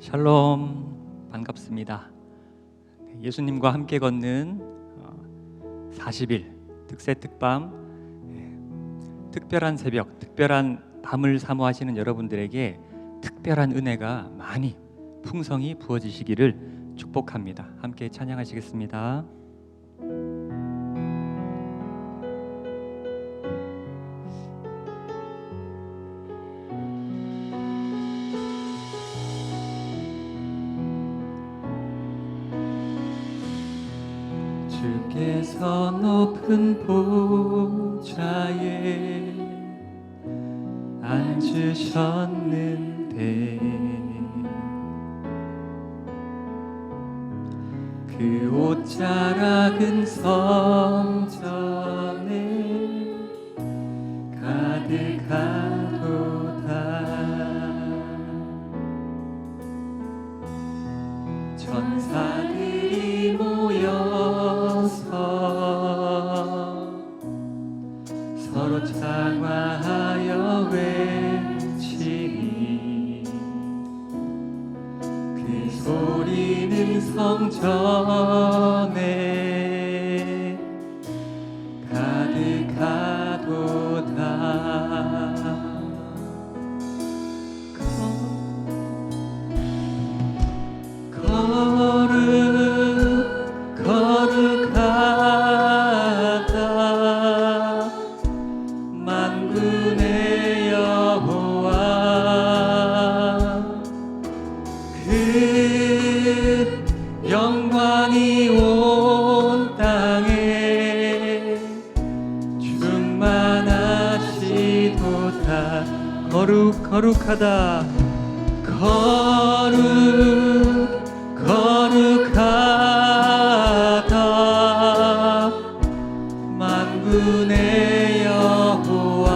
샬롬, 반갑습니다. 예수님과 함께 걷는 40일 특세 특밤, 특별한 새벽, 특별한 밤을 사모하시는 여러분들에게 특별한 은혜가 많이 풍성히 부어지시기를 축복합니다. 함께 찬양하시겠습니다. 주께서 높은 보좌에 앉으셨는데 그 옷자락은 성전에 가득하도다. 천사들이 모여서 서로 장화하여 외치니 그 소리는 성전에 가득하도다. 거룩하다 만군의 여호와, 그 영광이 온 땅에 충만하시도다. 거룩하다. 거룩하다 만군의 여호와,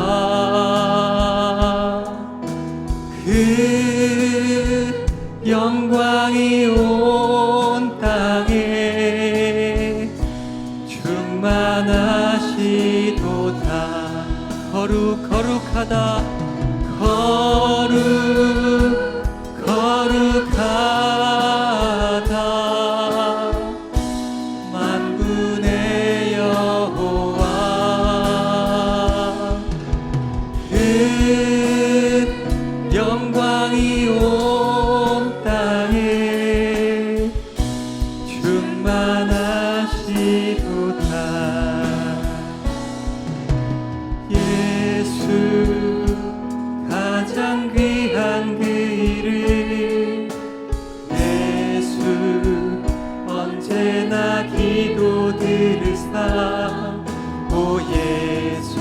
그 영광이 온 땅에 충만하시도다. 거룩하다. 거룩하다 만군의 여호와, 그 영광이 온 땅에 충만하시도다. 예수 가장 귀한 그 이름, 예수 언제나 기도 들으사. 오 예수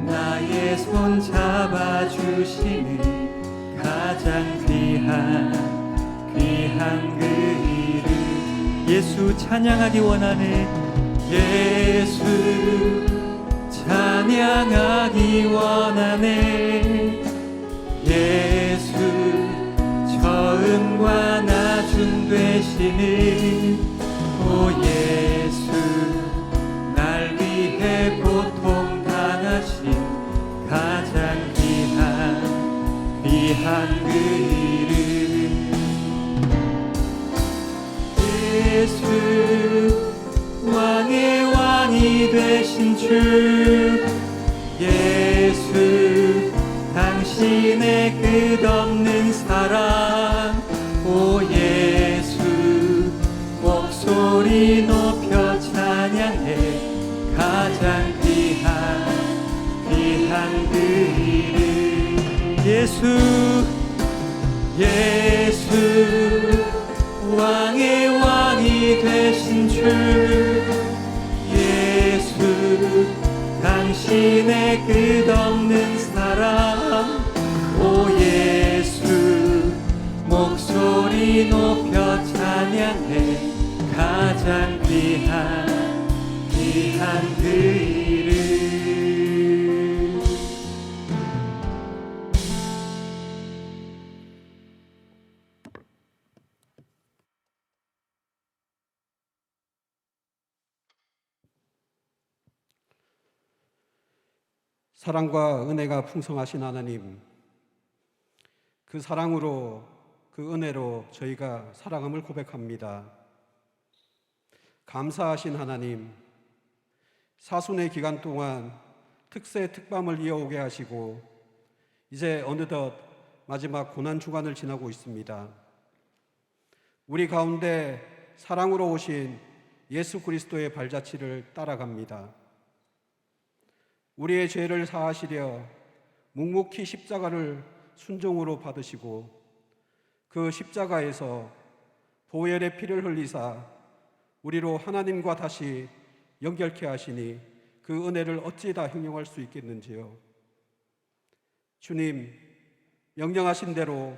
나의 손 잡아주시는 가장 귀한 그 이름. 예수 찬양하기 원하네. 예수 찬양하기 원하네. 예수 처음과 나중 되시는 오 예수 날 위해 고통 당하신 가장 귀한 그 이름. 예수 왕의 왕이 되신 주, 예수 당신의 끝없는 사랑. 오 예수 목소리 높여 찬양해 가장 귀한 그 이름. 예수 왕의 왕이 되신 주, 예수 당신의 끝없는 사랑. 오 예수 목소리 높여 찬양해 가장 귀한 그 이름. 사랑과 은혜가 풍성하신 하나님, 그 사랑으로 그 은혜로 저희가 살아감을 고백합니다. 감사하신 하나님, 사순의 기간 동안 특세 특밤을 이어오게 하시고 이제 어느덧 마지막 고난 주간을 지나고 있습니다. 우리 가운데 사랑으로 오신 예수 그리스도의 발자취를 따라갑니다. 우리의 죄를 사하시려 묵묵히 십자가를 순종으로 받으시고 그 십자가에서 보혈의 피를 흘리사 우리로 하나님과 다시 연결케 하시니 그 은혜를 어찌 다 형용할 수 있겠는지요. 주님, 명령하신 대로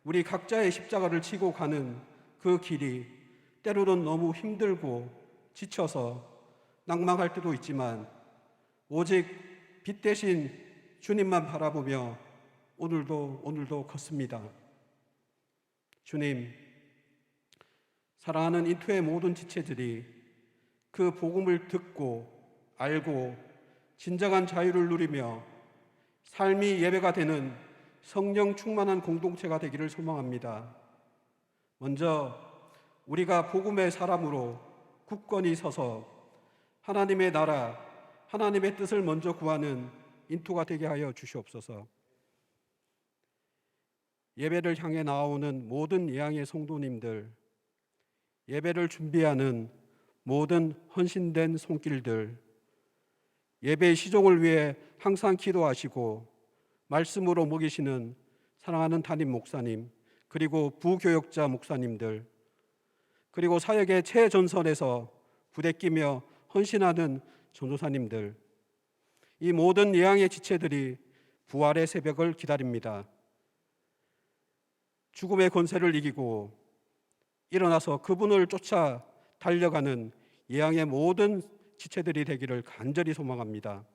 우리 각자의 십자가를 지고 가는 그 길이 때로는 너무 힘들고 지쳐서 낭망할 때도 있지만 오직 빛 대신 주님만 바라보며 오늘도 걷습니다. 주님, 사랑하는 인투의 모든 지체들이 그 복음을 듣고 알고 진정한 자유를 누리며 삶이 예배가 되는 성령 충만한 공동체가 되기를 소망합니다. 먼저 우리가 복음의 사람으로 굳건히 서서 하나님의 나라, 하나님의 뜻을 먼저 구하는 인투가 되게 하여 주시옵소서. 예배를 향해 나오는 모든 예양의 성도님들, 예배를 준비하는 모든 헌신된 손길들, 예배의 시종을 위해 항상 기도하시고 말씀으로 먹이시는 사랑하는 담임 목사님, 그리고 부교역자 목사님들, 그리고 사역의 최전선에서 부대끼며 헌신하는 전도사님들, 이 모든 예양의 지체들이 부활의 새벽을 기다립니다. 죽음의 권세를 이기고 일어나서 그분을 쫓아 달려가는 예양의 모든 지체들이 되기를 간절히 소망합니다.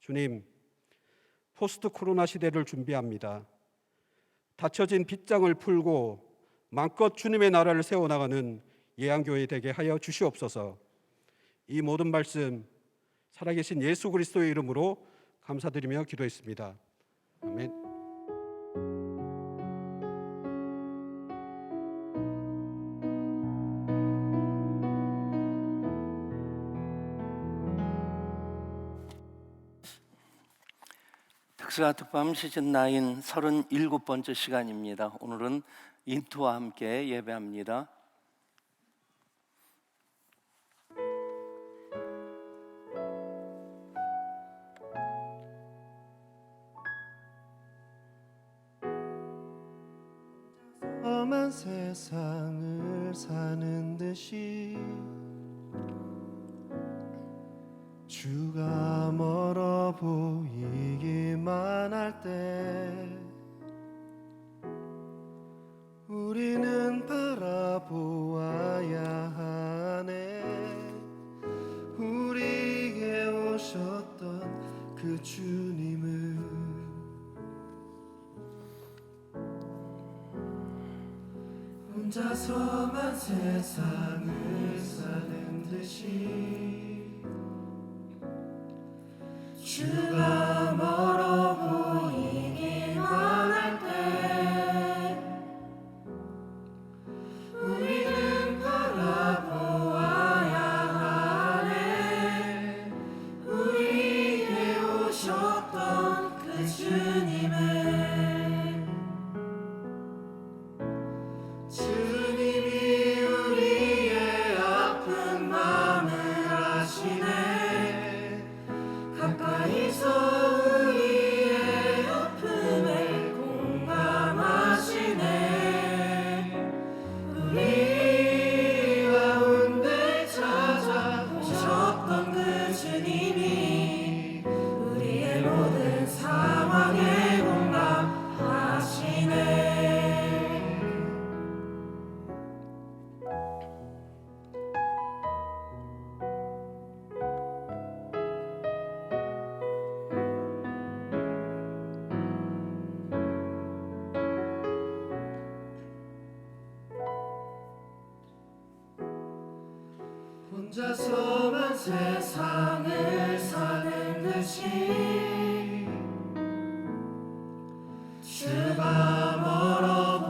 주님, 포스트 코로나 시대를 준비합니다. 닫혀진 빗장을 풀고 마음껏 주님의 나라를 세워나가는 예양교회 되게 하여 주시옵소서. 이 모든 말씀 살아계신 예수 그리스도의 이름으로 감사드리며 기도했습니다. 아멘. 특사 특밤 시즌 9 37번째 시간입니다. 오늘은 인투와 함께 예배합니다. 험한 세상을 사는 듯이 주가 멀어 보이기만 할 때 우리는 바라보아야 하네. 우리에게 오셨던 그 주님을 혼자서만 세상을 사는 듯이 주가 멀어 보이기만 할 때 우리는 바라보아야 하네. 우리에게 오셨던 그 주님을, 주님이 우리의 아픈 마음을 아시네. 가까이서 우리의 아픔을 공감하시네. 우리 가운데 찾아오셨던 그 주님이 우리의 모든 상황에 공감하시네. 혼자서만 세상을 사는 듯이 주가 멀어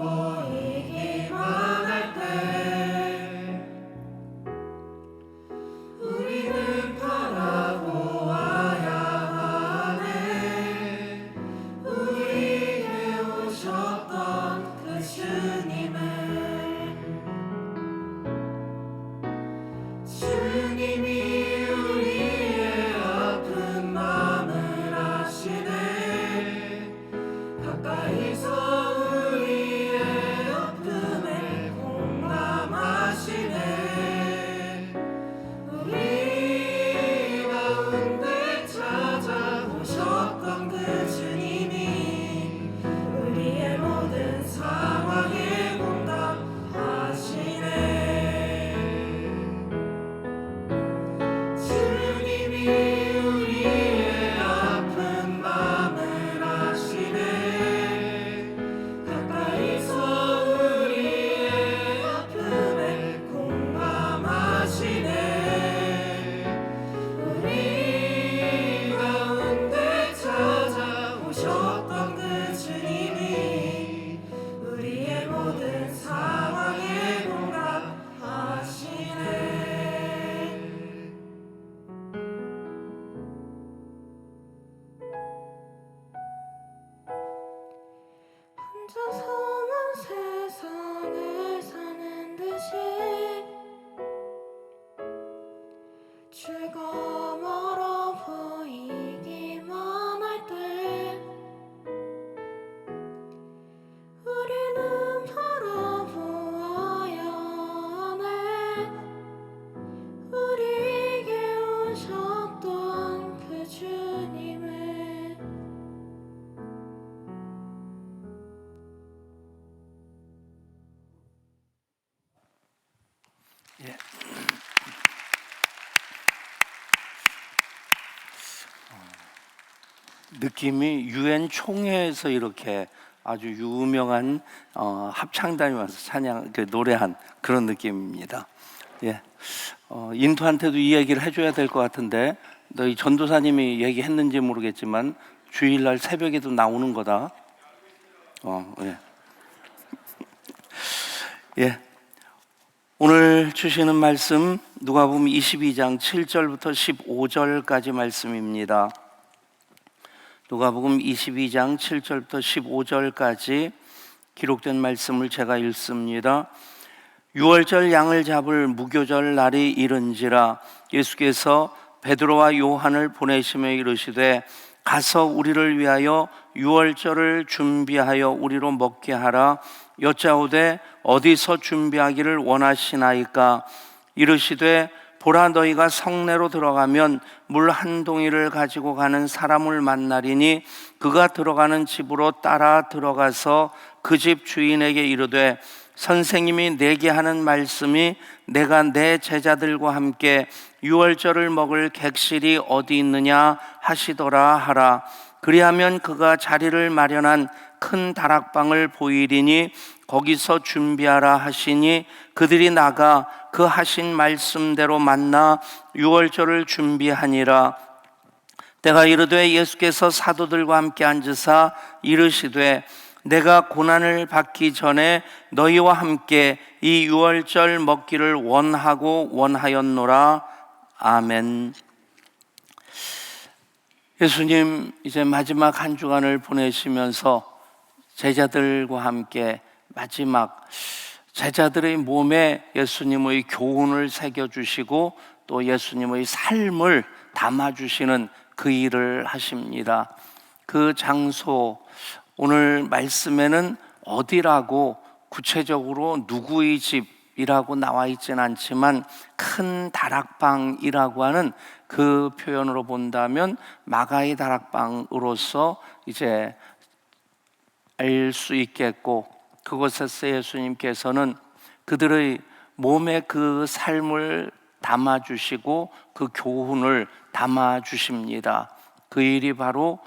느낌이 유엔 총회에서 이렇게 아주 유명한 합창단이 와서 찬양 노래한 그런 느낌입니다. 예, 인투한테도 이 얘기를 해줘야 될 것 같은데 너희 전도사님이 얘기했는지 모르겠지만 주일날 새벽에도 나오는 거다. 예. 예. 오늘 주시는 말씀 누가복음 22장 7절부터 15절까지 말씀입니다. 누가복음 22장 7절부터 15절까지 기록된 말씀을 제가 읽습니다. 유월절 양을 잡을 무교절 날이 이른지라 예수께서 베드로와 요한을 보내시며 이르시되 가서 우리를 위하여 유월절을 준비하여 우리로 먹게 하라. 여짜오되 어디서 준비하기를 원하시나이까? 이르시되 보라, 너희가 성내로 들어가면 물 한 동이를 가지고 가는 사람을 만나리니 그가 들어가는 집으로 따라 들어가서 그 집 주인에게 이르되 선생님이 내게 하는 말씀이 내가 내 제자들과 함께 유월절을 먹을 객실이 어디 있느냐 하시더라 하라. 그리하면 그가 자리를 마련한 큰 다락방을 보이리니 거기서 준비하라 하시니 그들이 나가 그 하신 말씀대로 만나 유월절을 준비하니라. 때가 이르되 예수께서 사도들과 함께 앉으사 이르시되 내가 고난을 받기 전에 너희와 함께 이 유월절 먹기를 원하고 원하였노라. 아멘. 예수님 이제 마지막 한 주간을 보내시면서 제자들과 함께 마지막 제자들의 몸에 예수님의 교훈을 새겨주시고 또 예수님의 삶을 담아주시는 그 일을 하십니다. 그 장소, 오늘 말씀에는 어디라고 구체적으로 누구의 집이라고 나와 있지는 않지만 큰 다락방이라고 하는 그 표현으로 본다면 마가의 다락방으로서 이제 알 수 있겠고, 그곳에서 예수님께서는 그들의 몸에 그 삶을 담아주시고 그 교훈을 담아주십니다. 그 일이 바로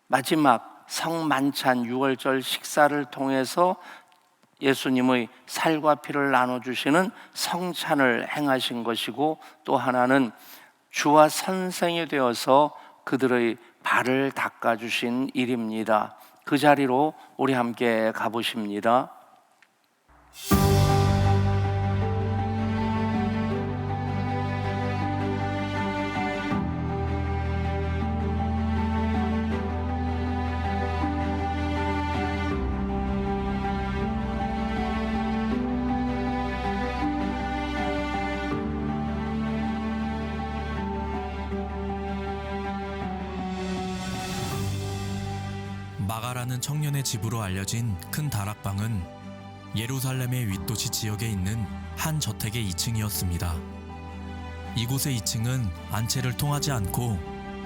마지막 성만찬 유월절 식사를 통해서 예수님의 살과 피를 나눠주시는 성찬을 행하신 것이고, 또 하나는 주와 선생이 되어서 그들의 발을 닦아주신 일입니다. 그 자리로 우리 함께 가보십니다. 마가라는 청년의 집으로 알려진 큰 다락방은 예루살렘의 윗도시 지역에 있는 한 저택의 2층이었습니다. 이곳의 2층은 안채를 통하지 않고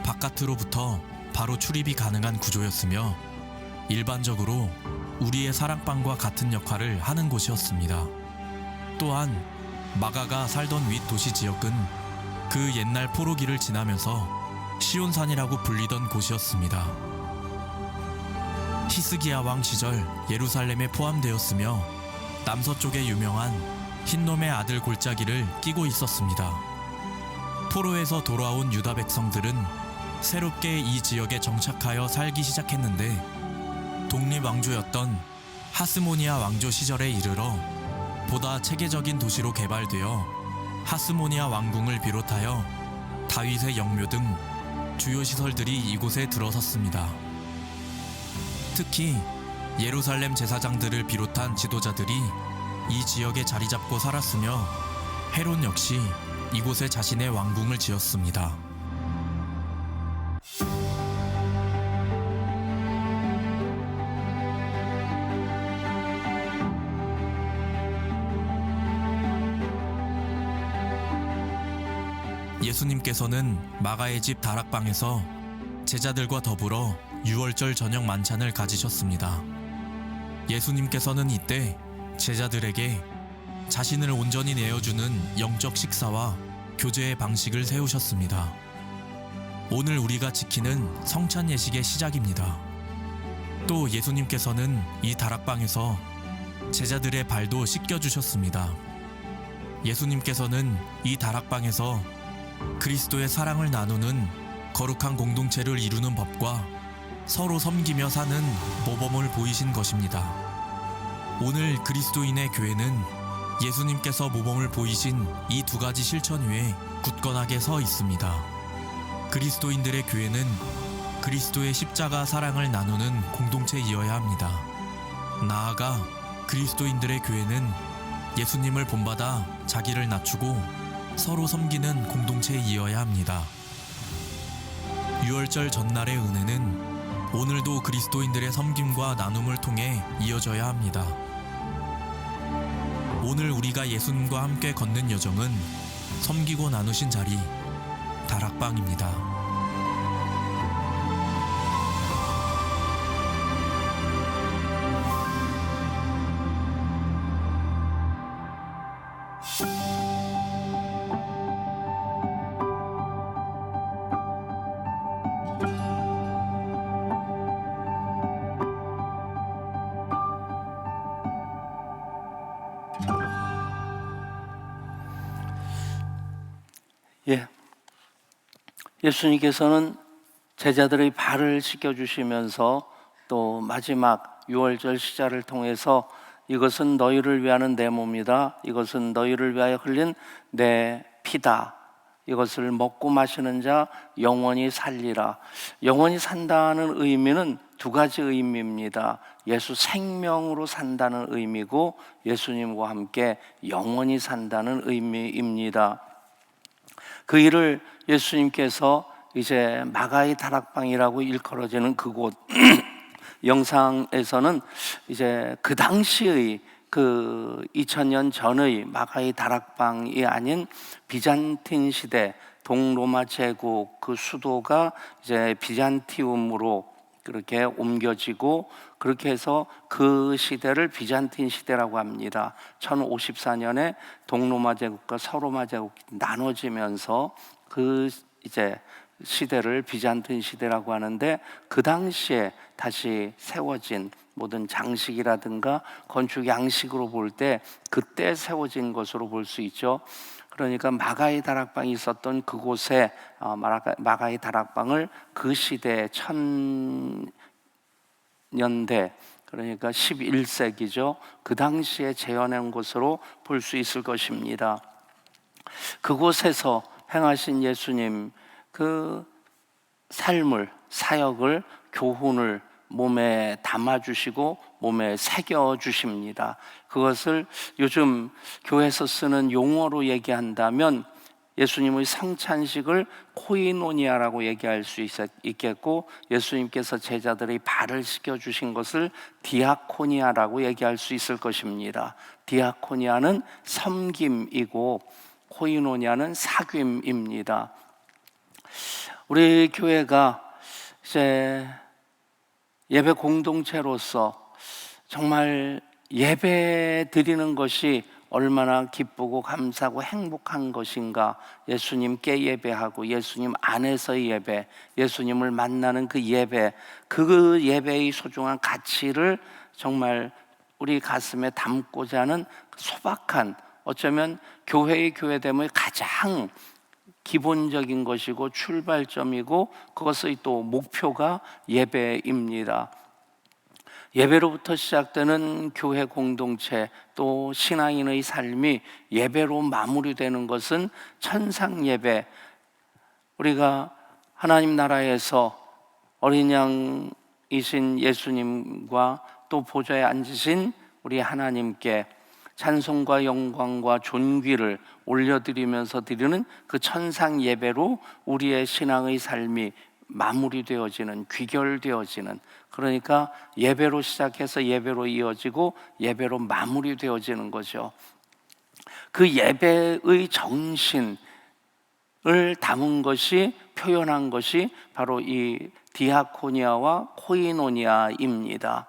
바깥으로부터 바로 출입이 가능한 구조였으며 일반적으로 우리의 사랑방과 같은 역할을 하는 곳이었습니다. 또한 마가가 살던 윗도시 지역은 그 옛날 포로기를 지나면서 시온산이라고 불리던 곳이었습니다. 히스기야 왕 시절 예루살렘에 포함되었으며 남서쪽에 유명한 흰놈의 아들 골짜기를 끼고 있었습니다. 포로에서 돌아온 유다 백성들은 새롭게 이 지역에 정착하여 살기 시작했는데 독립왕조였던 하스모니아 왕조 시절에 이르러 보다 체계적인 도시로 개발되어 하스모니아 왕궁을 비롯하여 다윗의 영묘 등 주요 시설들이 이곳에 들어섰습니다. 특히 예루살렘 제사장들을 비롯한 지도자들이 이 지역에 자리 잡고 살았으며 헤롯 역시 이곳에 자신의 왕궁을 지었습니다. 예수님께서는 마가의 집 다락방에서 제자들과 더불어 유월절 저녁 만찬을 가지셨습니다. 예수님께서는 이때 제자들에게 자신을 온전히 내어주는 영적 식사와 교제의 방식을 세우셨습니다. 오늘 우리가 지키는 성찬 예식의 시작입니다. 또 예수님께서는 이 다락방에서 제자들의 발도 씻겨주셨습니다. 예수님께서는 이 다락방에서 그리스도의 사랑을 나누는 거룩한 공동체를 이루는 법과 서로 섬기며 사는 모범을 보이신 것입니다. 오늘 그리스도인의 교회는 예수님께서 모범을 보이신 이 두 가지 실천 위에 굳건하게 서 있습니다. 그리스도인들의 교회는 그리스도의 십자가 사랑을 나누는 공동체이어야 합니다. 나아가 그리스도인들의 교회는 예수님을 본받아 자기를 낮추고 서로 섬기는 공동체이어야 합니다. 유월절 전날의 은혜는 오늘도 그리스도인들의 섬김과 나눔을 통해 이어져야 합니다. 오늘 우리가 예수님과 함께 걷는 여정은 섬기고 나누신 자리, 다락방입니다. 예수님께서는 제자들의 발을 씻겨주시면서 또 마지막 유월절 시자를 통해서 이것은 너희를 위하는 내 몸이다. 이것은 너희를 위하여 흘린 내 피다. 이것을 먹고 마시는 자 영원히 살리라. 영원히 산다는 의미는 두 가지 의미입니다. 예수 생명으로 산다는 의미고 예수님과 함께 영원히 산다는 의미입니다. 그 일을 예수님께서 이제 마가의 다락방이라고 일컬어지는 그곳 영상에서는 이제 그 당시의 그 2000년 전의 마가의 다락방이 아닌 비잔틴 시대 동로마 제국 그 수도가 이제 비잔티움으로 그렇게 옮겨지고 그렇게 해서 그 시대를 비잔틴 시대라고 합니다. 1054년에 동로마 제국과 서로마 제국이 나눠지면서 그 이제 시대를 비잔틴 시대라고 하는데 그 당시에 다시 세워진 모든 장식이라든가 건축 양식으로 볼 때 그때 세워진 것으로 볼 수 있죠. 그러니까 마가의 다락방이 있었던 그곳에 마가의 다락방을 그 시대 1000년대 그러니까 11세기죠. 그 당시에 재현한 것으로 볼 수 있을 것입니다. 그곳에서 행하신 예수님 그 삶을 사역을 교훈을 몸에 담아주시고 몸에 새겨주십니다. 그것을 요즘 교회에서 쓰는 용어로 얘기한다면 예수님의 성찬식을 코이노니아라고 얘기할 수 있겠고 예수님께서 제자들의 발을 씻겨주신 것을 디아코니아라고 얘기할 수 있을 것입니다. 디아코니아는 섬김이고 코이노니아는 사귐입니다. 우리 교회가 이제 예배 공동체로서 정말 예배 드리는 것이 얼마나 기쁘고 감사하고 행복한 것인가. 예수님께 예배하고 예수님 안에서의 예배, 예수님을 만나는 그 예배, 그 예배의 소중한 가치를 정말 우리 가슴에 담고자 하는 소박한, 어쩌면 교회의 교회됨의 가장 기본적인 것이고 출발점이고 그것의 또 목표가 예배입니다. 예배로부터 시작되는 교회 공동체 또 신앙인의 삶이 예배로 마무리되는 것은 천상 예배, 우리가 하나님 나라에서 어린 양이신 예수님과 또 보좌에 앉으신 우리 하나님께 찬송과 영광과 존귀를 올려드리면서 드리는 그 천상 예배로 우리의 신앙의 삶이 마무리되어지는, 귀결되어지는, 그러니까 예배로 시작해서 예배로 이어지고 예배로 마무리되어지는 거죠. 그 예배의 정신을 담은 것이, 표현한 것이 바로 이 디아코니아와 코이노니아입니다.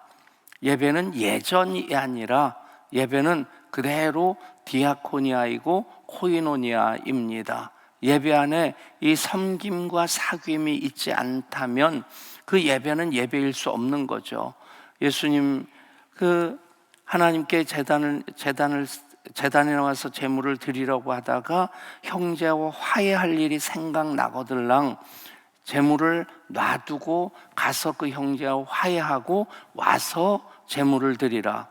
예배는 예전이 아니라 예배는 그대로 디아코니아이고 코이노니아입니다. 예배 안에 이 섬김과 사귐이 있지 않다면 그 예배는 예배일 수 없는 거죠. 예수님 하나님께 재단에 나와서 제물을 드리려고 하다가 형제와 화해할 일이 생각나거들랑 제물을 놔두고 가서 그 형제와 화해하고 와서 제물을 드리라,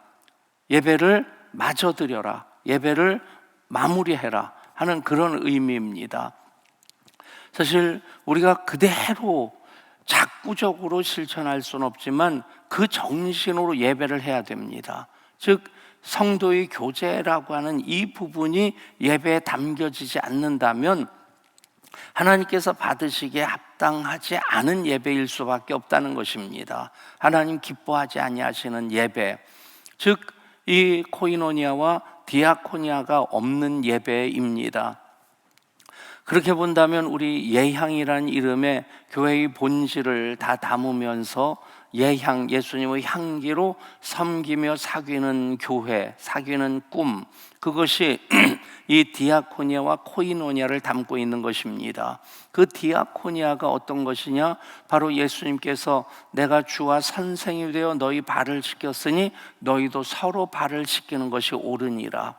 예배를 마저 드려라, 예배를 마무리해라 하는 그런 의미입니다. 사실 우리가 그대로 작구적으로 실천할 수는 없지만 그 정신으로 예배를 해야 됩니다. 즉 성도의 교제라고 하는 이 부분이 예배에 담겨지지 않는다면 하나님께서 받으시기에 합당하지 않은 예배일 수밖에 없다는 것입니다. 하나님 기뻐하지 아니하시는 예배, 즉 이 코이노니아와 디아코니아가 없는 예배입니다. 그렇게 본다면 우리 예향이라는 이름의 교회의 본질을 다 담으면서 예향, 예수님의 향기로 섬기며 사귀는 교회, 사귀는 꿈, 그것이 이 디아코니아와 코이노니아를 담고 있는 것입니다. 그 디아코니아가 어떤 것이냐? 바로 예수님께서 내가 주와 선생이 되어 너희 발을 씻겼으니 너희도 서로 발을 씻기는 것이 옳으니라.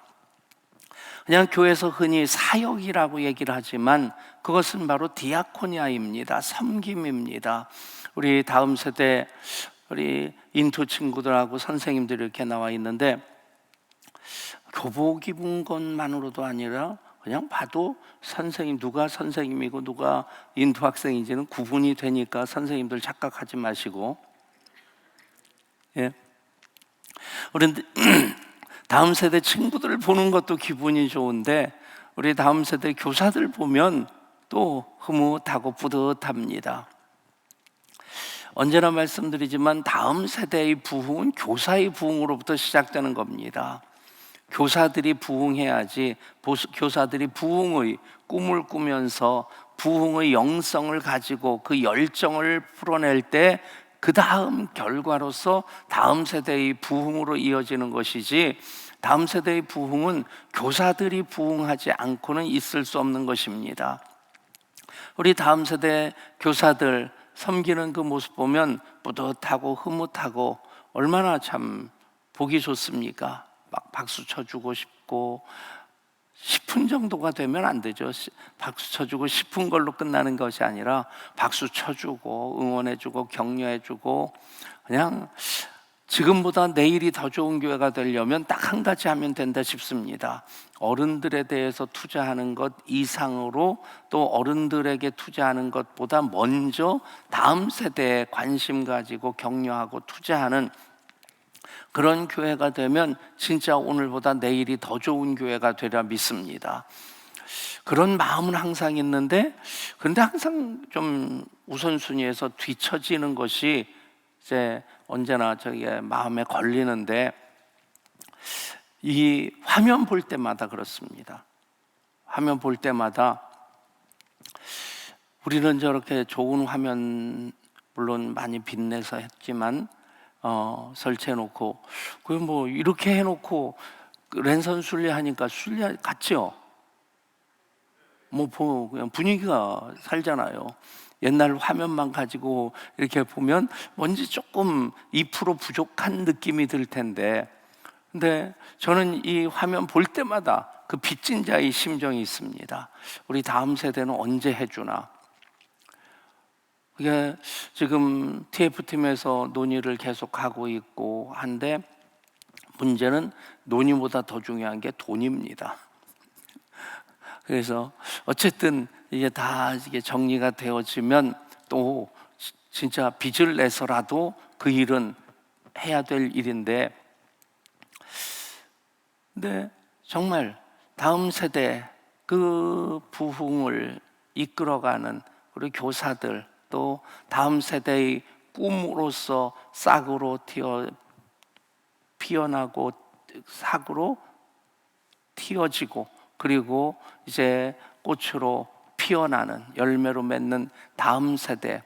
그냥 교회에서 흔히 사역이라고 얘기를 하지만 그것은 바로 디아코니아입니다. 섬김입니다. 우리 다음 세대 우리 인투 친구들하고 선생님들이 이렇게 나와 있는데 교복 입은 것만으로도 아니라 그냥 봐도 선생님, 누가 선생님이고 누가 인투 학생인지는 구분이 되니까 선생님들 착각하지 마시고, 예. 우리 다음 세대 친구들을 보는 것도 기분이 좋은데 우리 다음 세대 교사들 보면 또 흐뭇하고 뿌듯합니다. 언제나 말씀드리지만 다음 세대의 부흥은 교사의 부흥으로부터 시작되는 겁니다. 교사들이 부흥해야지, 교사들이 부흥의 꿈을 꾸면서 부흥의 영성을 가지고 그 열정을 풀어낼 때 그 다음 결과로서 다음 세대의 부흥으로 이어지는 것이지, 다음 세대의 부흥은 교사들이 부흥하지 않고는 있을 수 없는 것입니다. 우리 다음 세대 교사들 섬기는 그 모습 보면 뿌듯하고 흐뭇하고 얼마나 참 보기 좋습니까? 막 박수 쳐주고 싶고, 10분 정도가 되면 안 되죠. 박수 쳐주고 10분 걸로 끝나는 것이 아니라 박수 쳐주고 응원해주고 격려해주고, 그냥 지금보다 내일이 더 좋은 교회가 되려면 딱 한 가지 하면 된다 싶습니다. 어른들에 대해서 투자하는 것 이상으로, 또 어른들에게 투자하는 것보다 먼저 다음 세대에 관심 가지고 격려하고 투자하는 그런 교회가 되면 진짜 오늘보다 내일이 더 좋은 교회가 되리라 믿습니다. 그런 마음은 항상 있는데, 그런데 항상 좀 우선순위에서 뒤처지는 것이 이제 언제나 저게 마음에 걸리는데, 이 화면 볼 때마다 그렇습니다. 화면 볼 때마다 우리는 저렇게 좋은 화면 물론 많이 빛내서 했지만 설치해놓고, 그 뭐 이렇게 해놓고 랜선 순례하니까 순례 같죠? 뭐 그냥 분위기가 살잖아요. 옛날 화면만 가지고 이렇게 보면 뭔지 조금 2% 부족한 느낌이 들 텐데, 근데 저는 이 화면 볼 때마다 그 빚진 자의 심정이 있습니다. 우리 다음 세대는 언제 해주나? 이게 지금 TF팀에서 논의를 계속하고 있고 한데, 문제는 논의보다 더 중요한 게 돈입니다. 그래서 어쨌든 이게 다 이게 정리가 되어지면 또 진짜 빚을 내서라도 그 일은 해야 될 일인데, 근데 정말 다음 세대 그 부흥을 이끌어가는 우리 교사들, 또 다음 세대의 꿈으로서 싹으로 피어나고 싹으로 틔어지고, 그리고 이제 꽃으로 피어나는, 열매로 맺는 다음 세대,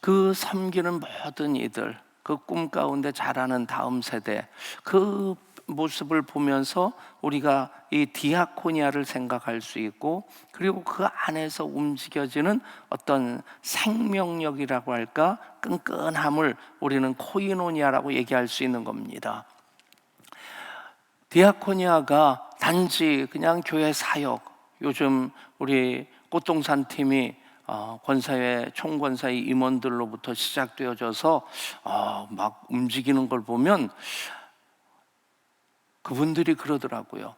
그 섬기는 모든 이들, 그 꿈 가운데 자라는 다음 세대, 그 모습을 보면서 우리가 이 디아코니아를 생각할 수 있고, 그리고 그 안에서 움직여지는 어떤 생명력이라고 할까, 끈끈함을 우리는 코이노니아라고 얘기할 수 있는 겁니다. 디아코니아가 단지 그냥 교회 사역, 요즘 우리 꽃동산 팀이 권사회, 총권사회 임원들로부터 시작되어져서 막 움직이는 걸 보면 그분들이 그러더라고요.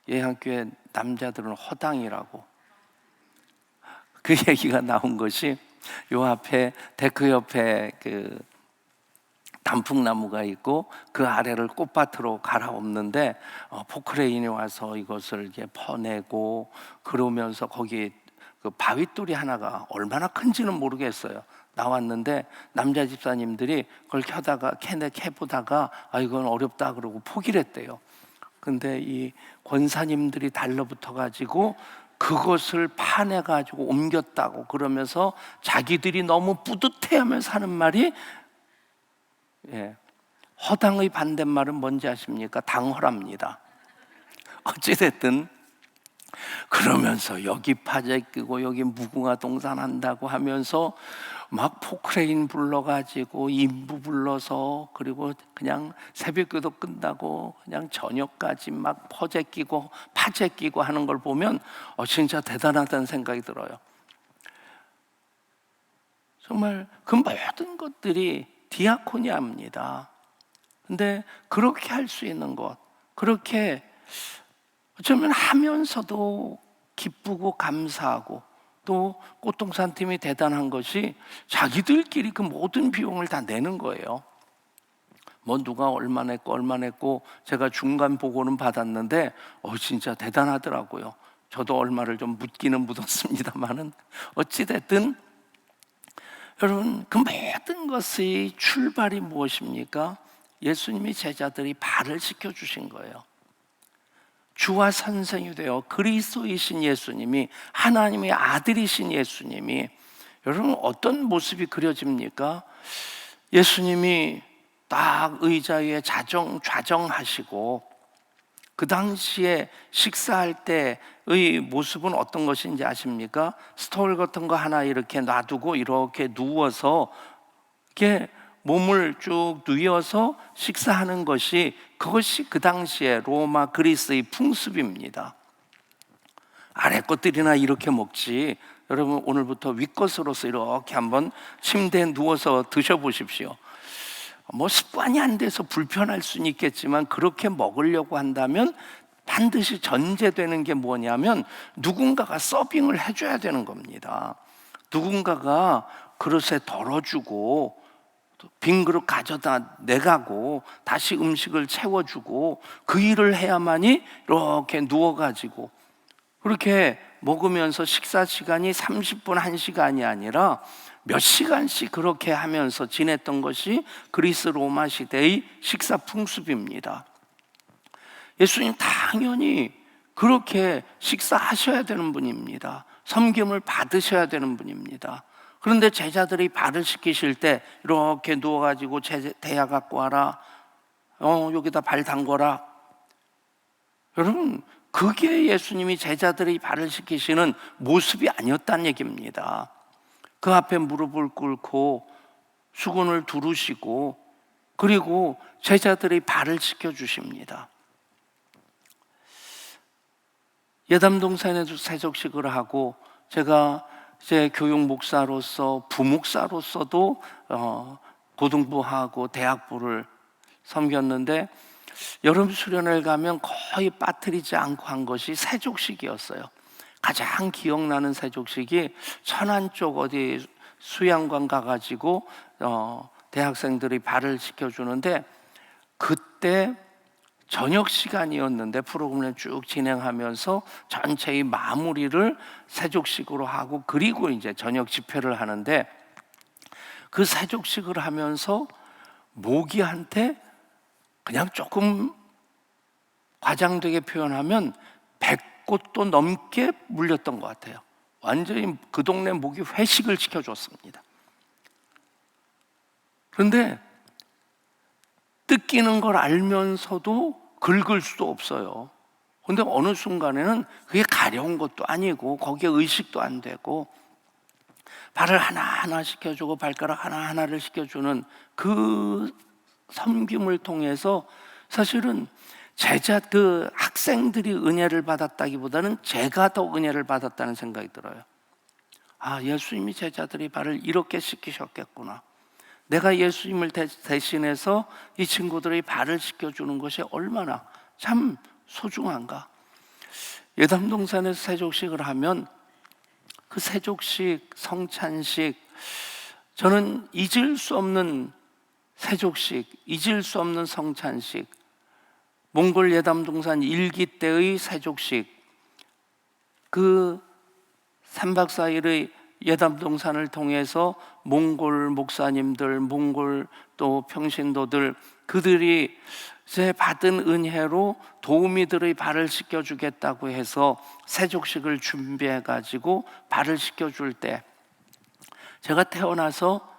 예한교회 남자들은 허당이라고. 그 얘기가 나온 것이, 요 앞에 데크 옆에 그 단풍나무가 있고 그 아래를 꽃밭으로 갈아엎는데 포크레인이 와서 이것을 이렇게 퍼내고, 그러면서 거기 그 바위돌이 하나가 얼마나 큰지는 모르겠어요. 나왔는데 남자 집사님들이 그걸 캐보다가 이건 어렵다 그러고 포기를 했대요. 근데 이 권사님들이 달라붙어 가지고 그것을 파내 가지고 옮겼다고 그러면서 자기들이 너무 뿌듯해하면서 하는 말이, 허당의 반대말은 뭔지 아십니까? 당허랍니다. 어찌됐든 그러면서 여기 파재 끼고 여기 무궁화 동산한다고 하면서 막 포크레인 불러가지고 인부 불러서, 그리고 그냥 새벽기도 끝나고 그냥 저녁까지 막 퍼재 끼고 파재 끼고 하는 걸 보면 진짜 대단하다는 생각이 들어요. 정말 그 모든 것들이 디아코니아입니다. 근데 그렇게 할 수 있는 것, 그렇게 어쩌면 하면서도 기쁘고 감사하고, 또 꽃동산 팀이 대단한 것이 자기들끼리 그 모든 비용을 다 내는 거예요. 뭐 누가 얼마 냈고 제가 중간 보고는 받았는데 진짜 대단하더라고요. 저도 얼마를 좀 묻기는 묻었습니다만은, 어찌됐든 여러분, 그 모든 것의 출발이 무엇입니까? 예수님이 제자들이 발을 씻겨주신 거예요. 주와 선생이 되어 그리스도이신 예수님이, 하나님의 아들이신 예수님이, 여러분 어떤 모습이 그려집니까? 예수님이 딱 의자 위에 좌정하시고, 그 당시에 식사할 때의 모습은 어떤 것인지 아십니까? 스톨 같은 거 하나 이렇게 놔두고 이렇게 누워서 이렇게 몸을 쭉 누워서 식사하는 것이, 그것이 그 당시에 로마 그리스의 풍습입니다. 아래 것들이나 이렇게 먹지, 여러분 오늘부터 윗것으로서 이렇게 한번 침대에 누워서 드셔보십시오. 뭐 습관이 안 돼서 불편할 수는 있겠지만, 그렇게 먹으려고 한다면 반드시 전제되는 게 뭐냐면 누군가가 서빙을 해줘야 되는 겁니다. 누군가가 그릇에 덜어주고 빈 그릇 가져다 내가고 다시 음식을 채워주고, 그 일을 해야만이 이렇게 누워가지고 그렇게 먹으면서 식사 시간이 30분 1시간이 아니라 몇 시간씩 그렇게 하면서 지냈던 것이 그리스 로마 시대의 식사 풍습입니다. 예수님 당연히 그렇게 식사하셔야 되는 분입니다. 섬김을 받으셔야 되는 분입니다. 그런데 제자들이 발을 씻기실 때 이렇게 누워가지고 대야 갖고 와라, 여기다 발 담궈라. 여러분, 그게 예수님이 제자들이 발을 씻기시는 모습이 아니었다는 얘기입니다. 그 앞에 무릎을 꿇고 수건을 두르시고, 그리고 제자들이 발을 씻겨주십니다. 예담동산에도 세족식을 하고, 제가 이제 교육 목사로서, 부목사로서도 고등부하고 대학부를 섬겼는데, 여름 수련을 가면 거의 빠뜨리지 않고 한 것이 세족식이었어요. 가장 기억나는 세족식이 천안 쪽 어디 수양관 가가지고 대학생들이 발을 씻겨주는데, 그때 저녁 시간이었는데 프로그램을 쭉 진행하면서 전체의 마무리를 세족식으로 하고, 그리고 이제 저녁 집회를 하는데, 그 세족식을 하면서 모기한테 그냥 조금 과장되게 표현하면 100곳도 넘게 물렸던 것 같아요. 완전히 그 동네 모기 회식을 시켜줬습니다. 그런데 뜯기는 걸 알면서도 긁을 수도 없어요. 근데 어느 순간에는 그게 가려운 것도 아니고 거기에 의식도 안 되고 발을 하나하나 시켜주고 발가락 하나하나를 시켜주는 그 섬김을 통해서 사실은 그 학생들이 은혜를 받았다기보다는 제가 더 은혜를 받았다는 생각이 들어요. 아, 예수님이 제자들이 발을 이렇게 씻기셨겠구나. 내가 예수님을 대신해서 이 친구들의 발을 씻겨주는 것이 얼마나 참 소중한가. 예담동산에서 세족식을 하면 그 세족식, 성찬식, 저는 잊을 수 없는 세족식, 잊을 수 없는 성찬식, 몽골 예담동산 1기 때의 세족식, 그 3박 4일의 예담동산을 통해서 몽골 목사님들, 몽골 또 평신도들, 그들이 제 받은 은혜로 도우미들의 발을 씻겨주겠다고 해서 세족식을 준비해가지고 발을 씻겨줄 때, 제가 태어나서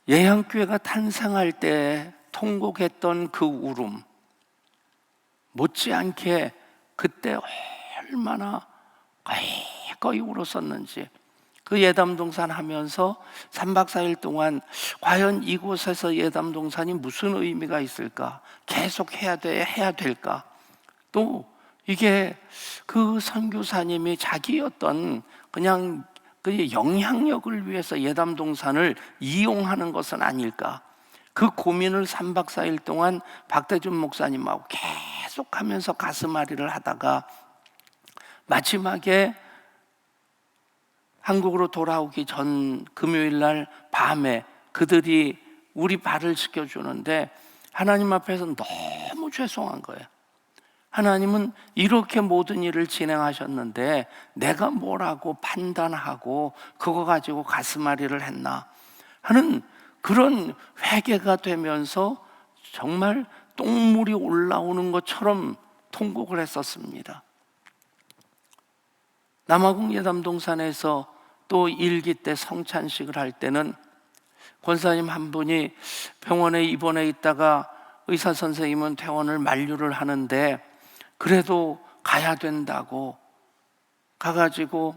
예향교회가 탄생할 때 통곡했던 그 울음, 못지않게 그때 얼마나 거의 울었었는지, 그 예담동산 하면서 3박 4일 동안 과연 이곳에서 예담동산이 무슨 의미가 있을까? 계속 해야 될까? 또 이게 그 선교사님이 자기 어떤 그냥 그 영향력을 위해서 예담동산을 이용하는 것은 아닐까? 그 고민을 3박 4일 동안 박대준 목사님하고 계속하면서 가슴앓이를 하다가 마지막에 한국으로 돌아오기 전 금요일 날 밤에 그들이 우리 발을 씻겨주는데 하나님 앞에서 너무 죄송한 거예요. 하나님은 이렇게 모든 일을 진행하셨는데 내가 뭐라고 판단하고 그거 가지고 가슴앓이를 했나 하는 그런 회개가 되면서 정말 똥물이 올라오는 것처럼 통곡을 했었습니다. 남아공 예담동산에서 또 1기 때 성찬식을 할 때는 권사님 한 분이 병원에 입원해 있다가 의사 선생님은 퇴원을 만류를 하는데 그래도 가야 된다고 가가지고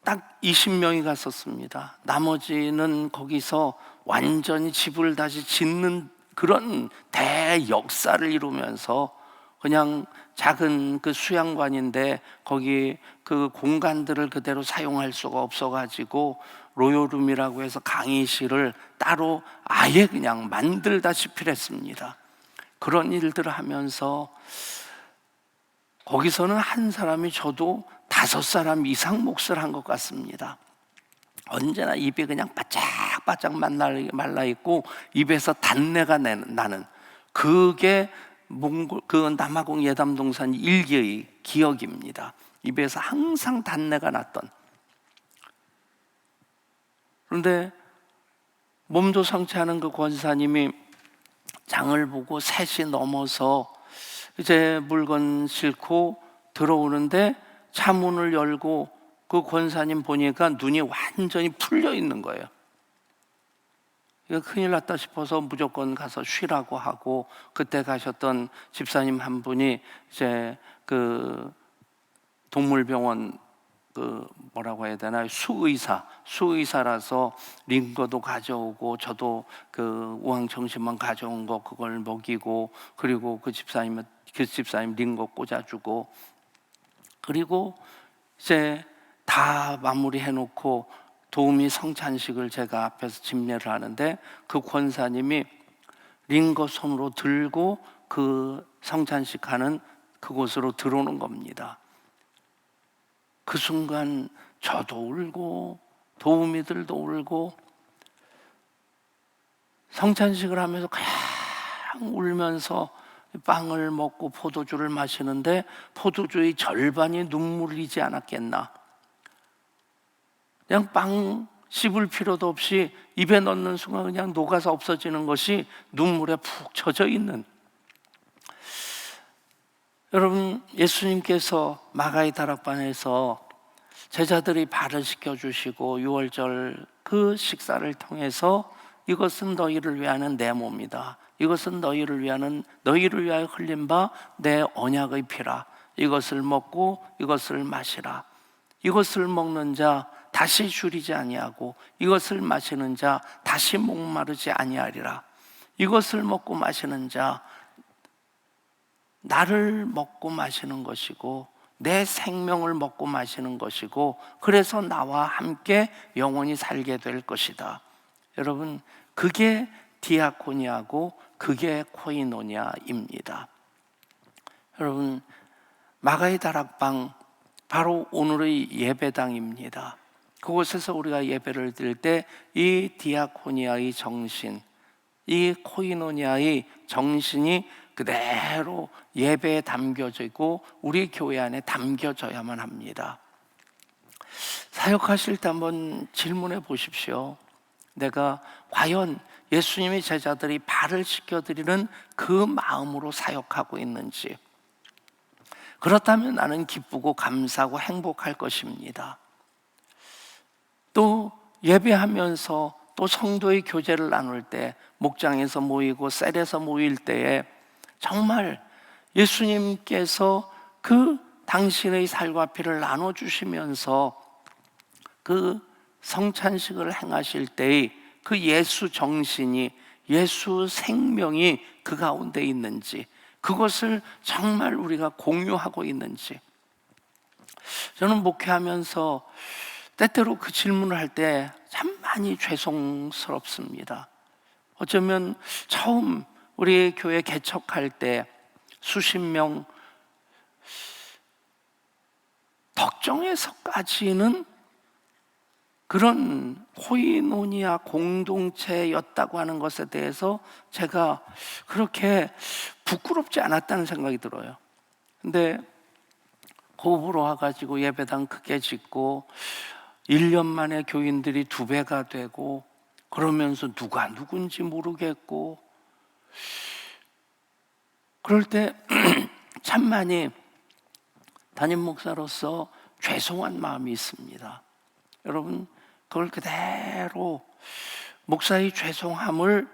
딱 20명이 갔었습니다. 나머지는 거기서 완전히 집을 다시 짓는 그런 대역사를 이루면서 그냥 작은 그 수양관인데 거기 그 공간들을 그대로 사용할 수가 없어가지고 로요룸이라고 해서 강의실을 따로 아예 그냥 만들다시피 했습니다. 그런 일들을 하면서 거기서는 한 사람이 저도 5사람 이상 몫을 한 것 같습니다. 언제나 입이 그냥 바짝바짝 말라 있고 입에서 단내가 나는 그게 그 남아공 예담동산 1기의 기억입니다. 입에서 항상 단내가 났던. 그런데 몸도 성취하는 그 권사님이 장을 보고 3시 넘어서 이제 물건 싣고 들어오는데 차 문을 열고 그 권사님 보니까 눈이 완전히 풀려 있는 거예요. 이거 큰일 났다 싶어서 무조건 가서 쉬라고 하고, 그때 가셨던 집사님 한 분이 이제 그 동물병원 그 뭐라고 해야 되나 수의사라서 링거도 가져오고 저도 그 우황청심만 가져온 거 그걸 먹이고, 그리고 그 집사님 링거 꽂아주고, 그리고 이제 다 마무리해 놓고 도우미 성찬식을 제가 앞에서 집례를 하는데 그 권사님이 링거 손으로 들고 그 성찬식 하는 그곳으로 들어오는 겁니다. 그 순간 저도 울고 도우미들도 울고 성찬식을 하면서 그냥 울면서 빵을 먹고 포도주를 마시는데 포도주의 절반이 눈물이지 않았겠나. 그냥 빵 씹을 필요도 없이 입에 넣는 순간 그냥 녹아서 없어지는 것이 눈물에 푹 젖어 있는. 여러분, 예수님께서 마가의 다락방에서 제자들이 발을 씻겨주시고 6월절 그 그 식사를 통해서 이것은 너희를 위하는 내 몸이다. 이것은 너희를 위하여 흘린 바 내 언약의 피라. 이것을 먹고 이것을 마시라. 이것을 먹는 자 다시 줄이지 아니하고 이것을 마시는 자 다시 목마르지 아니하리라. 이것을 먹고 마시는 자 나를 먹고 마시는 것이고 내 생명을 먹고 마시는 것이고 그래서 나와 함께 영원히 살게 될 것이다. 여러분, 그게 디아코니아고 그게 코이노니아입니다. 여러분, 마가의 다락방 바로 오늘의 예배당입니다. 그곳에서 우리가 예배를 드릴 때 이 디아코니아의 정신, 이 코이노니아의 정신이 그대로 예배에 담겨져 있고 우리 교회 안에 담겨져야만 합니다. 사역하실 때 한번 질문해 보십시오. 내가 과연 예수님의 제자들이 발을 씻겨드리는 그 마음으로 사역하고 있는지. 그렇다면 나는 기쁘고 감사하고 행복할 것입니다. 또 예배하면서 또 성도의 교제를 나눌 때, 목장에서 모이고 셀에서 모일 때에 정말 예수님께서 그 당신의 살과 피를 나눠주시면서 그 성찬식을 행하실 때의 그 예수 정신이, 예수 생명이 그 가운데 있는지, 그것을 정말 우리가 공유하고 있는지. 저는 목회하면서 때때로 그 질문을 할 때 참 많이 죄송스럽습니다. 어쩌면 처음 우리 교회 개척할 때 수십 명, 덕정에서까지는 그런 코이노니아 공동체였다고 하는 것에 대해서 제가 그렇게 부끄럽지 않았다는 생각이 들어요. 근데 고부로 와가지고 예배당 크게 짓고 1년 만에 교인들이 2배가 되고 그러면서 누가 누군지 모르겠고 그럴 때 참 많이 담임 목사로서 죄송한 마음이 있습니다. 여러분, 그걸 그대로 목사의 죄송함을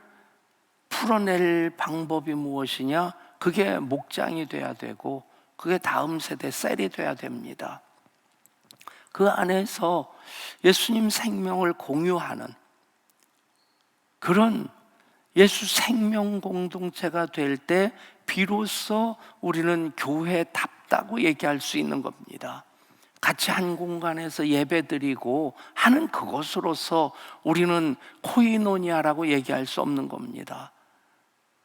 풀어낼 방법이 무엇이냐? 그게 목장이 돼야 되고 그게 다음 세대 셀이 돼야 됩니다. 그 안에서 예수님 생명을 공유하는 그런 예수 생명 공동체가 될 때 비로소 우리는 교회답다고 얘기할 수 있는 겁니다. 같이 한 공간에서 예배드리고 하는 그것으로서 우리는 코이노니아라고 얘기할 수 없는 겁니다.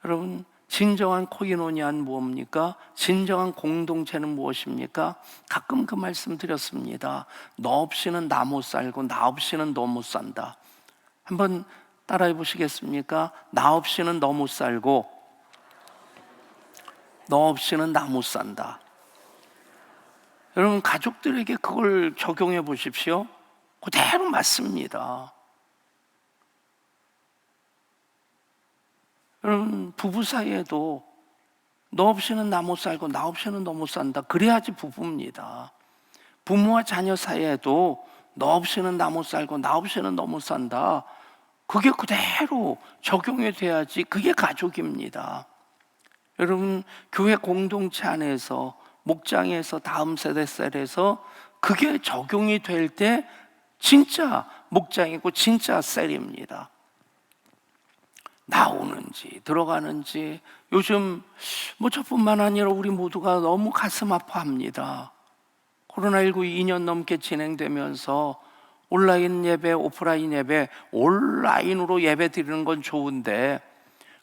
여러분, 진정한 코이노니아는 무엇입니까? 진정한 공동체는 무엇입니까? 가끔 그 말씀 드렸습니다. 너 없이는 나 못 살고 나 없이는 너 못 산다. 한번 따라해 보시겠습니까? 나 없이는 너 못 살고 너 없이는 나 못 산다. 여러분, 가족들에게 그걸 적용해 보십시오. 그대로 맞습니다. 여러분, 부부 사이에도 너 없이는 나 못 살고 나 없이는 너 못 산다. 그래야지 부부입니다. 부모와 자녀 사이에도 너 없이는 나 못 살고 나 없이는 너 못 산다. 그게 그대로 적용이 돼야지 그게 가족입니다. 여러분, 교회 공동체 안에서, 목장에서, 다음 세대 셀에서 그게 적용이 될 때 진짜 목장이고 진짜 셀입니다. 나오는지 들어가는지 요즘 뭐 저뿐만 아니라 우리 모두가 너무 가슴 아파합니다. 코로나19 2년 넘게 진행되면서 온라인 예배, 오프라인 예배, 온라인으로 예배 드리는 건 좋은데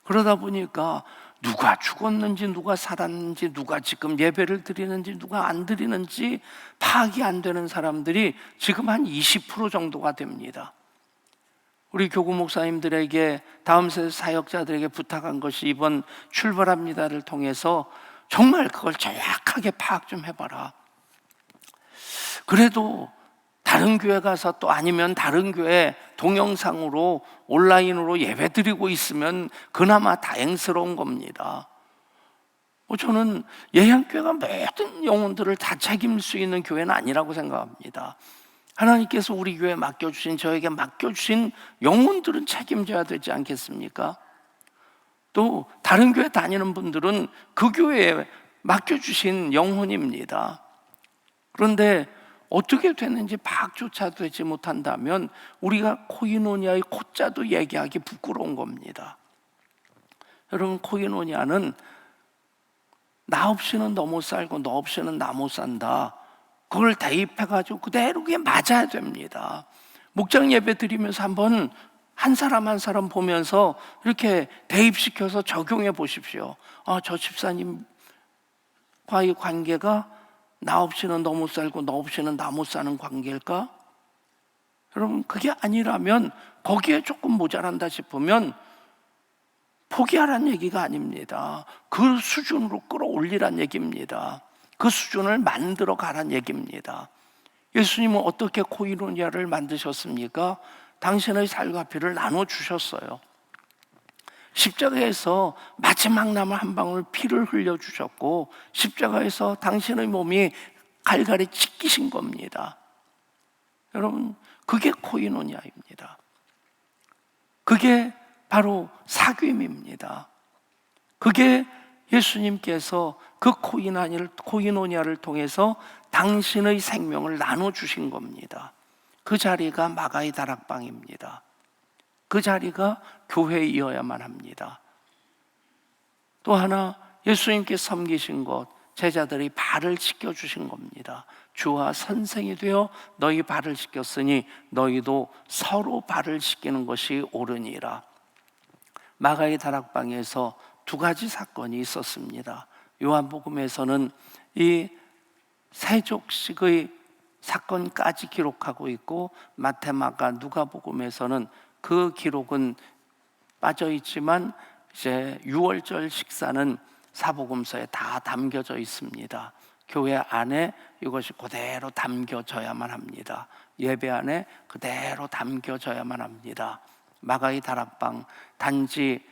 그러다 보니까 누가 죽었는지 누가 살았는지 누가 지금 예배를 드리는지 누가 안 드리는지 파악이 안 되는 사람들이 지금 한 20% 정도가 됩니다. 우리 교구 목사님들에게, 다음 세대 사역자들에게 부탁한 것이 이번 출발합니다를 통해서 정말 그걸 정확하게 파악 좀 해봐라. 그래도 다른 교회 가서 또 아니면 다른 교회 동영상으로 온라인으로 예배드리고 있으면 그나마 다행스러운 겁니다. 저는 예향교회가 모든 영혼들을 다 책임질 수 있는 교회는 아니라고 생각합니다. 하나님께서 우리 교회에 맡겨주신, 저에게 맡겨주신 영혼들은 책임져야 되지 않겠습니까? 또 다른 교회 다니는 분들은 그 교회에 맡겨주신 영혼입니다. 그런데 어떻게 됐는지 파악조차 되지 못한다면 우리가 코이노니아의 코자도 얘기하기 부끄러운 겁니다. 여러분, 코이노니아는 나 없이는 너 못 살고 너 없이는 나 못 산다, 그걸 대입해가지고 그대로 그게 맞아야 됩니다. 목장 예배 드리면서 한번 한 사람 한 사람 보면서 이렇게 대입시켜서 적용해 보십시오. 저 집사님과의 관계가 나 없이는 너 못 살고 너 없이는 나 못 사는 관계일까? 여러분, 그게 아니라면, 거기에 조금 모자란다 싶으면 포기하란 얘기가 아닙니다. 그 수준으로 끌어올리란 얘기입니다. 그 수준을 만들어 가란 얘기입니다. 예수님은 어떻게 코이노니아를 만드셨습니까? 당신의 살과 피를 나눠주셨어요. 십자가에서 마지막 남은 한 방울 피를 흘려주셨고, 십자가에서 당신의 몸이 갈갈이 찢기신 겁니다. 여러분, 그게 코이노니아입니다. 그게 바로 사귐입니다. 그게 예수님께서 그 코이노니아를 통해서 당신의 생명을 나눠주신 겁니다. 그 자리가 마가의 다락방입니다. 그 자리가 교회이어야만 합니다. 또 하나, 예수님께 섬기신 것, 제자들이 발을 씻겨주신 겁니다. 주와 선생이 되어 너희 발을 씻겼으니 너희도 서로 발을 씻기는 것이 옳으니라. 마가의 다락방에서 두 가지 사건이 있었습니다. 요한복음에서는 이 세족식의 사건까지 기록하고 있고, 마태, 마가, 누가복음에서는 그 기록은 빠져 있지만 이제 유월절 식사는 사복음서에 다 담겨져 있습니다. 교회 안에 이것이 그대로 담겨져야만 합니다. 예배 안에 그대로 담겨져야만 합니다. 마가의 다락방, 단지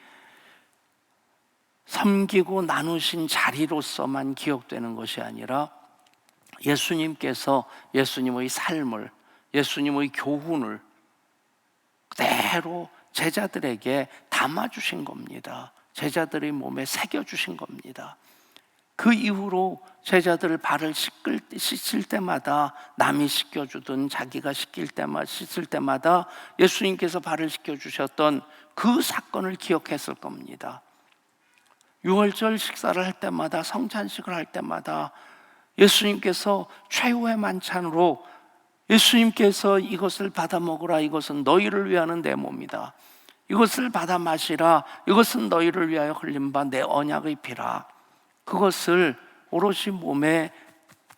섬기고 나누신 자리로서만 기억되는 것이 아니라 예수님께서 예수님의 삶을, 예수님의 교훈을 그대로 제자들에게 담아주신 겁니다. 제자들의 몸에 새겨주신 겁니다. 그 이후로 제자들 발을 씻을 때마다, 남이 씻겨주든 자기가 씻을 때마다 예수님께서 발을 씻겨주셨던 그 사건을 기억했을 겁니다. 유월절 식사를 할 때마다, 성찬식을 할 때마다 예수님께서 최후의 만찬으로 예수님께서 이것을 받아 먹으라, 이것은 너희를 위하는 내 몸이다, 이것을 받아 마시라, 이것은 너희를 위하여 흘린 바 내 언약의 피라, 그것을 오롯이 몸에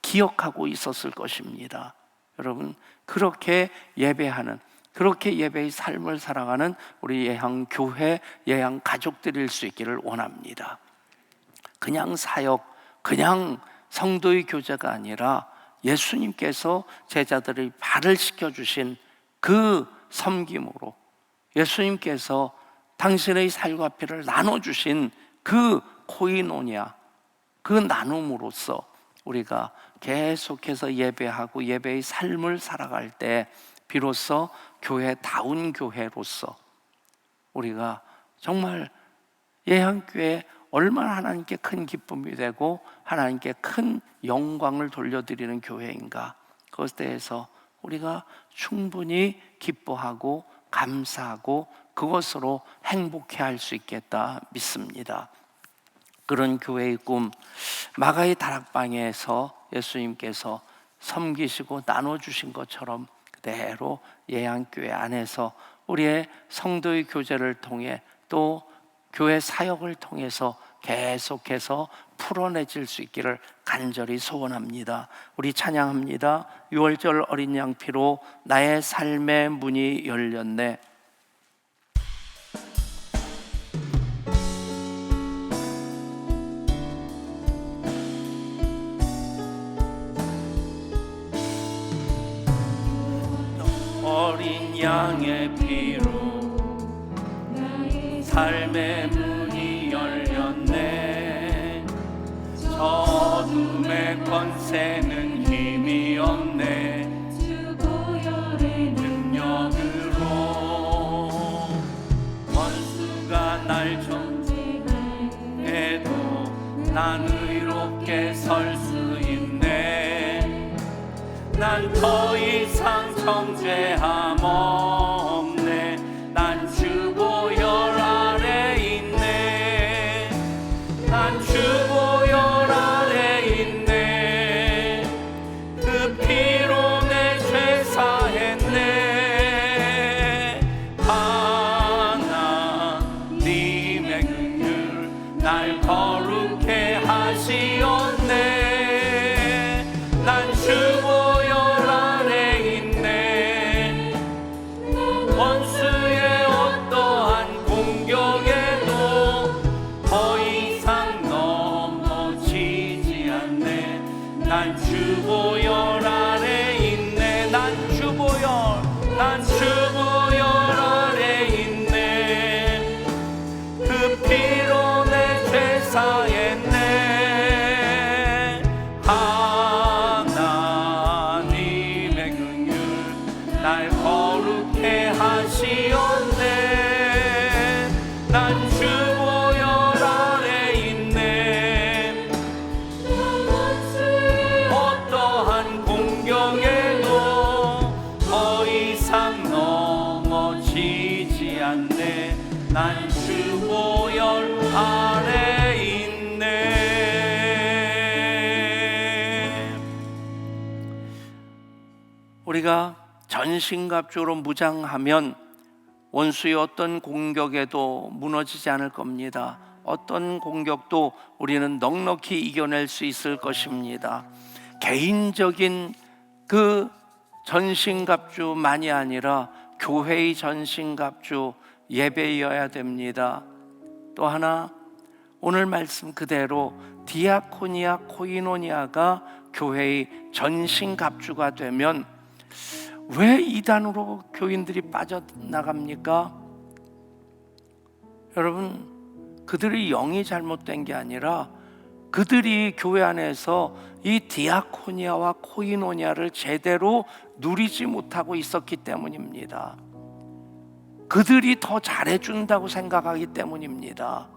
기억하고 있었을 것입니다. 여러분, 그렇게 예배하는, 그렇게 예배의 삶을 살아가는 우리 예향 교회, 예향 가족들일 수 있기를 원합니다. 그냥 사역, 그냥 성도의 교제가 아니라 예수님께서 제자들의 발을 씻겨주신 그 섬김으로, 예수님께서 당신의 살과 피를 나눠주신 그 코이노니아, 그 나눔으로써 우리가 계속해서 예배하고 예배의 삶을 살아갈 때 비로소 교회다운 교회로서 우리가 정말 예향교회 얼마나 하나님께 큰 기쁨이 되고 하나님께 큰 영광을 돌려드리는 교회인가, 그것에 대해서 우리가 충분히 기뻐하고 감사하고 그것으로 행복해할 수 있겠다 믿습니다. 그런 교회의 꿈, 마가의 다락방에서 예수님께서 섬기시고 나눠주신 것처럼 그대로 예향교회 안에서 우리의 성도의 교제를 통해 또 교회 사역을 통해서 계속해서 풀어내질 수 있기를 간절히 소원합니다. 우리 찬양합니다. 유월절 어린 양 피로 나의 삶의 문이 열렸네. 어린 양의 피로 삶의 문이 열렸네. 어둠의 권세는 힘이 없네. 주 보혈 날 정죄해도 난 의롭게 설 수 있네. 난 더 이상 정죄함 없네. 난 주보혈 아래 있네. 난 주보혈 아래 있네. 그 피로 내 죄 사했네. 하나님의 긍휼 날 거룩해 하시었네. 난 주보혈 아래 있네. 원수의 어떠한 공격에도 더 이상 넘어지지 않네. 난 주보혈 아래 있네. 난 주보혈 아래 있네. 그 피로 내 죄 사했네. 하나님의 긍휼 날 거룩해 하시었네. 난 주보혈 아래 있네. 어떠한 공격에도 더 이상 넘어지지 않네. 난 주보혈 아래 있네. 우리가 전신갑주로 무장하면 원수의 어떤 공격에도 무너지지 않을 겁니다. 어떤 공격도 우리는 넉넉히 이겨낼 수 있을 것입니다. 개인적인 그 전신갑주만이 아니라 교회의 전신갑주 예배여야 됩니다. 또 하나, 오늘 말씀 그대로 디아코니아 코이노니아가 교회의 전신갑주가 되면 왜 이단으로 교인들이 빠져나갑니까? 여러분, 그들의 영이 잘못된 게 아니라 그들이 교회 안에서 이 디아코니아와 코이노니아를 제대로 누리지 못하고 있었기 때문입니다. 그들이 더 잘해준다고 생각하기 때문입니다.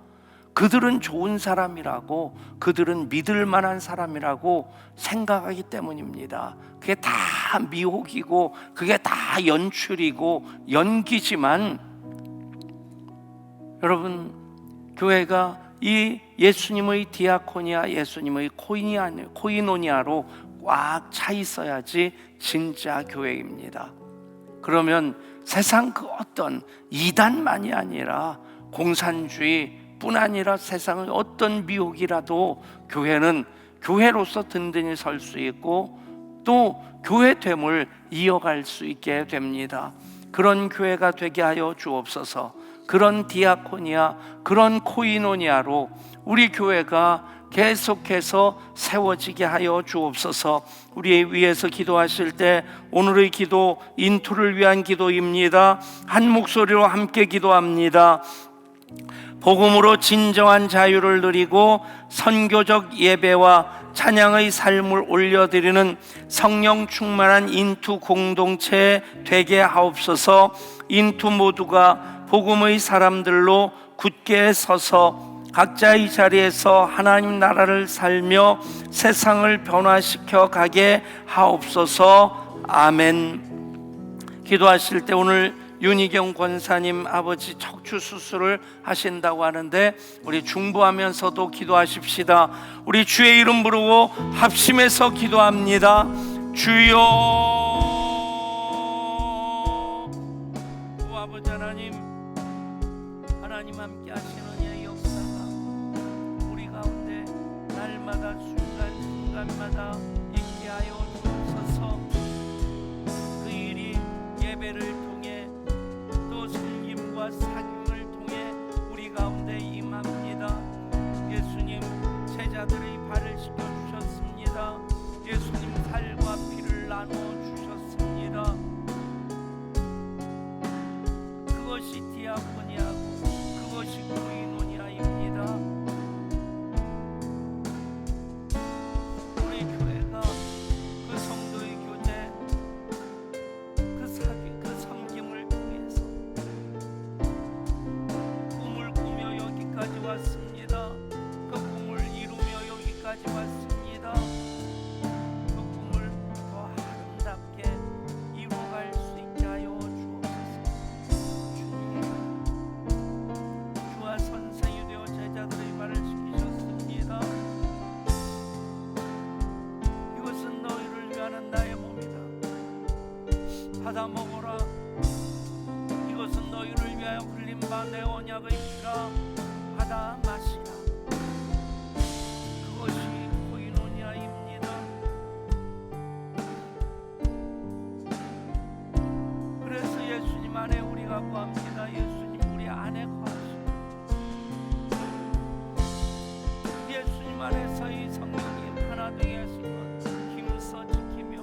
그들은 좋은 사람이라고, 그들은 믿을 만한 사람이라고 생각하기 때문입니다. 그게 다 미혹이고 그게 다 연출이고 연기지만, 여러분, 교회가 이 예수님의 디아코니아, 예수님의 코이노니아로 꽉 차 있어야지 진짜 교회입니다. 그러면 세상 그 어떤 이단만이 아니라 공산주의 뿐 아니라 세상의 어떤 미혹이라도 교회는 교회로서 든든히 설 수 있고 또 교회됨을 이어갈 수 있게 됩니다. 그런 교회가 되게 하여 주옵소서. 그런 디아코니아, 그런 코이노니아로 우리 교회가 계속해서 세워지게 하여 주옵소서. 우리 위해서 기도하실 때 오늘의 기도 인투를 위한 기도입니다. 한 목소리로 함께 기도합니다. 복음으로 진정한 자유를 누리고 선교적 예배와 찬양의 삶을 올려드리는 성령 충만한 인투 공동체 되게 하옵소서. 인투 모두가 복음의 사람들로 굳게 서서 각자의 자리에서 하나님 나라를 살며 세상을 변화시켜 가게 하옵소서. 아멘. 기도하실 때 오늘 윤희경 권사님 아버지 척추 수술을 하신다고 하는데 우리 중보하면서도 기도하십시다. 우리 주의 이름 부르고 합심해서 기도합니다. 주여, 오 아버지 하나님, 하나님 함께 하시는 이 역사가 우리 가운데 날마다 순간순간마다 있게 하여 주옵소서. 그 일이 예배를 통해 또 섬김과 사귐을 통해 우리 가운데 임합니다. 예수님 제자들의 발을 씻겨주셨습니다. 예수님 살과 피를 나눠주셨습니다. 그것이 디아코니아고 그것이 코이노니아입니다. 우리 교회가 그 성도의 교제, 그 사귐, 그 섬김을 통해서 꿈을 꾸며 여기까지 왔습니다. 그 꿈을 이루며 여기까지 왔습니다. 그 꿈을 더 아름답게 이루어갈 수 있게 하여 주옵소서. 주님, 주와 선생이 되어 제자들의 말을 지키셨습니다. 이것은 너희를 위하는 나의 몸이다. 받아 먹어라. 이것은 너희를 위하여 흘린 바 내 언약의 피라. 받아 마시라. 그것이 코이노니아입니다. 그래서 예수님 안에 우리가 거합니다. 예수님 우리 안에 거하시고 예수님 안에서 이 성령이 하나 되게 하신 것 힘써 지키며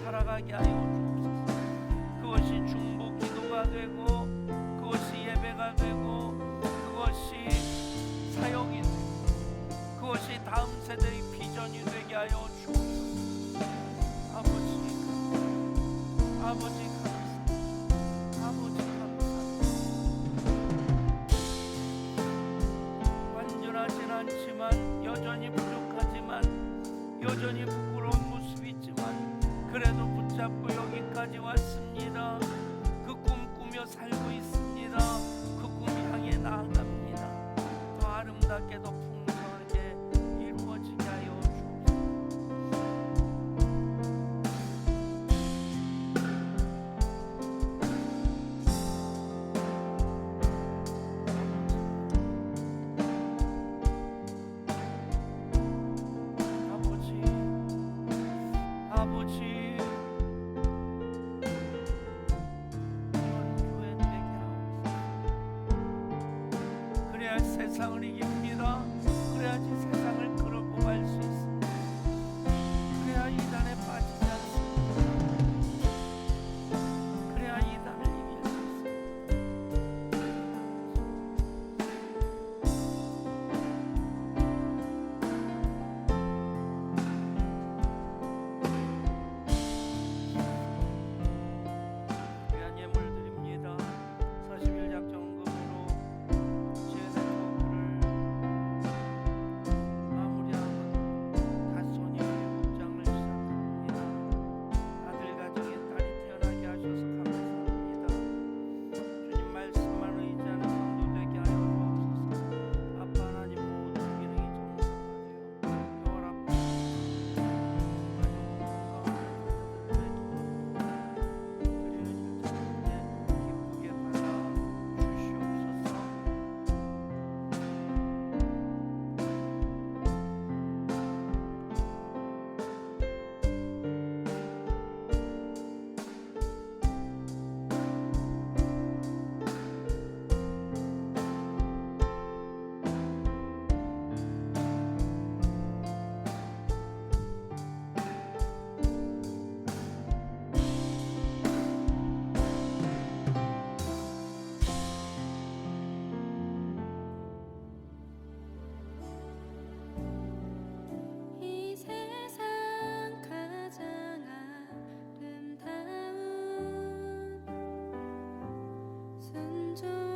살아가게 하여 주옵소서. 그것이 중보 기도가 되고 그것이 예배가 되고 그것이 사역이 되고 그것이 다음 세대의 비전이 되게 하여 주옵소서. 아버지 감사합니다. 아버지 감사합니다. 아버지 감사합니다. 완전하진 않지만 여전히 부족하지만 여전히 부끄러운 모습이 있지만 그래도 붙잡고 여기까지 왔습니다. 그 꿈 꾸며 살고 있습니다. 그 꿈 향해 나아갑니다. 더 아름답게 더 풍성하게 이루어지게 하여 주옵소서. 아버지 세상을 이깁니다. 그래야지 세상을 끌고 갈 수 있습니다. 그래야 이단에 빠지지 않습니다. 그래야 이단을 이길 수 있습니다. 귀한 예물 드립니다. 40일 작정금으로 순종